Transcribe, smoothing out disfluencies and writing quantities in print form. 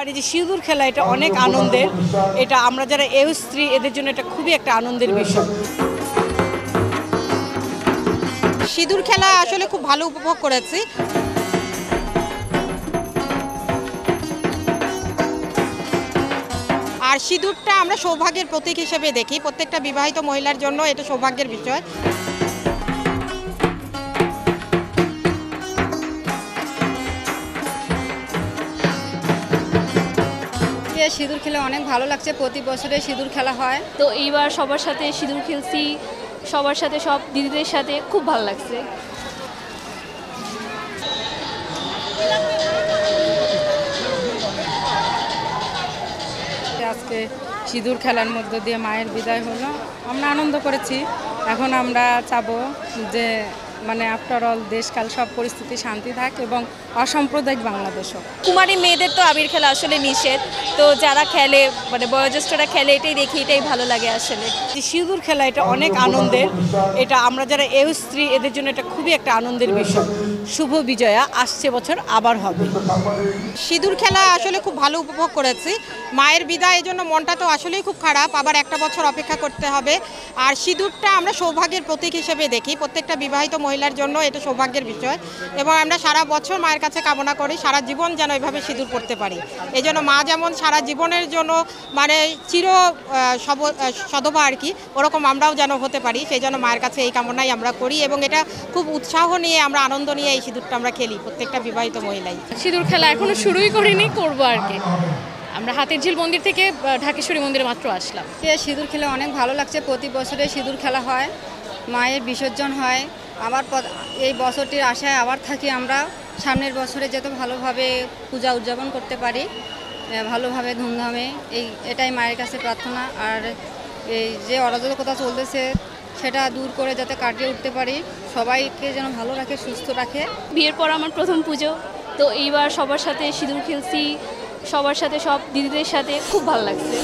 আর এই যে সিঁদুর খেলা এটা অনেক আনন্দের, এটা আমরা যারা স্ত্রী এদের জন্য এটা খুবই একটা আনন্দের বিষয়। সিঁদুর খেলা আসলে খুব ভালো উপভোগ করেছি। আর সিঁদুরটা আমরা সৌভাগ্যের প্রতীক হিসেবে দেখি, প্রত্যেকটা বিবাহিত মহিলার জন্য এটা সৌভাগ্যের বিষয়। সিঁদুর খেলে অনেক ভালো লাগছে, প্রতি বছরে সিঁদুর খেলা হয়। তো এইবার সবার সাথে সিঁদুর খেলছি, সবার সাথে সব দিদিদের সাথে খুব ভালো লাগছে। আজকে সিঁদুর খেলার মধ্য দিয়ে মায়ের বিদায় হলো, আমরা আনন্দ করেছি। এখন আমরা চাবো যে আফটার অল দেশকাল সব পরিস্থিতি শান্তি থাক এবং অসাম্প্রদায়িক বাংলাদেশ হোক। কুমারী মেয়েদের তো আবির খেলা আসলে নিষেধ, তো যারা খেলে বয়োজ্যেষ্ঠরা খেলে এটাই দেখি, এটাই ভালো লাগে আসলে। যে সিঁদুর খেলা এটা অনেক আনন্দের, এটা আমরা যারা স্ত্রী এদের জন্য এটা খুবই একটা আনন্দের বিষয়। শুভ বিজয়া আসছে বছর আবার হবে। সিঁদুর খেলা আসলে খুব ভালো উপভোগ করেছি। মায়ের বিদায়, এই জন্য মনটা তো আসলেই খুব খারাপ, আবার একটা বছর অপেক্ষা করতে হবে। আর সিঁদুরটা আমরা সৌভাগ্যের প্রতীক হিসেবে দেখি, প্রত্যেকটা বিবাহিত মহিলার জন্য এটা সৌভাগ্যের বিষয়। এবং আমরা সারা বছর মায়ের কাছে কামনা করি সারা জীবন যেন এভাবে সিঁদুর পড়তে পারি। এই জন্য মা যেমন সারা জীবনের জন্য চির সধবা আর কি, ওরকম আমরাও যেন হতে পারি, সেই জন্য মায়ের কাছে এই কামনাই আমরা করি। এবং এটা খুব উৎসাহ নিয়ে আমরা আনন্দ নিয়ে এই সিঁদুরটা আমরা খেলি, প্রত্যেকটা বিবাহিত মহিলাই। সিঁদুর খেলা এখনো শুরুই করিনি, করবো আর কি। আমরা হাতির ঝিল মন্দির থেকে ঢাকেশ্বরী মন্দিরে মাত্র আসলাম। সিঁদুর খেলে অনেক ভালো লাগছে, প্রতি বছরে সিঁদুর খেলা হয়, মায়ের বিসর্জন হয়। আবার এই বছরটির আশায় আবার থাকি আমরা, সামনের বছরে যাতে ভালোভাবে পূজা উদযাপন করতে পারি, ভালোভাবে ধুমধামে। এটাই মায়ের কাছে প্রার্থনা। আর এই যে অরাজকতা চলতেছে সেটা দূর করে যাতে কাটিয়ে উঠতে পারি, সবাইকে যেন ভালো রাখে, সুস্থ রাখে। বিয়ের পর আমার প্রথম পুজো, তো এইবার সবার সাথে সিঁদুর খেলছি, সবার সাথে সব দিদিদের সাথে খুব ভালো লাগছে।